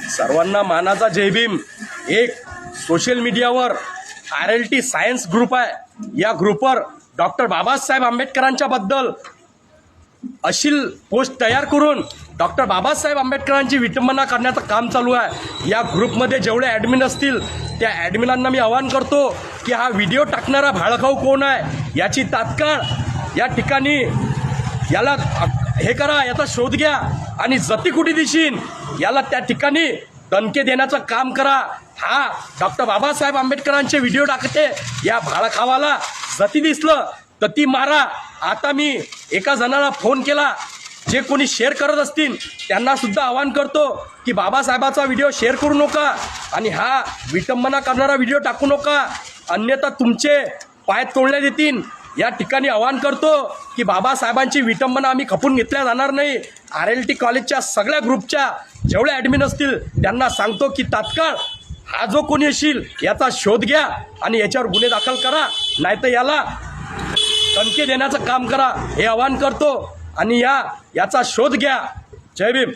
सर्वांना मानाचा जय भीम। एक सोशल मीडियावर RLT सायन्स ग्रुप आहे, या ग्रुपवर डॉक्टर बाबासाहेब आंबेडकरांच्या बद्दल अश्लील पोस्ट तयार करून डॉक्टर बाबासाहेब आंबेडकरांची विटंबना करण्याचं काम चालू आहे। या ग्रुपमध्ये जेवढे ॲडमिन असतील त्या ॲडमिनांना मी आवाहन करतो की हा व्हिडिओ टाकणारा भाळखाऊ कोण आहे याची तात्काळ या ठिकाणी याला हे करा, याचा शोध घ्या आणि जती कुठे दिशीन याला त्या ठिकाणी दणके देण्याचं काम करा। हा डॉक्टर बाबासाहेब आंबेडकरांचे व्हिडिओ टाकते, या भाळखावाला जती दिसलं तर ती मारा। आता मी एका जणाला फोन केला, जे कोणी शेअर करत असतील त्यांना सुद्धा आवाहन करतो की बाबासाहेबाचा व्हिडिओ शेअर करू नका आणि हा विटंबना करणारा व्हिडिओ टाकू नका, अन्यथा तुमचे पाय तोडण्यात येतील। या ठिकाणी आवाहन करतो की बाबासाहेबांची विटंबना आम्ही खपून घेतल्या जाणार नाही। RLT कॉलेजच्या सगळ्या ग्रुपच्या जेवढे ॲडमिन असतील त्यांना सांगतो की तात्काळ हा जो कोणी असेल याचा शोध घ्या आणि याच्यावर गुन्हे दाखल करा, नाहीतर याला धमकी देण्याचं काम करा, हे आवाहन करतो आणि याचा शोध घ्या। जय भीम।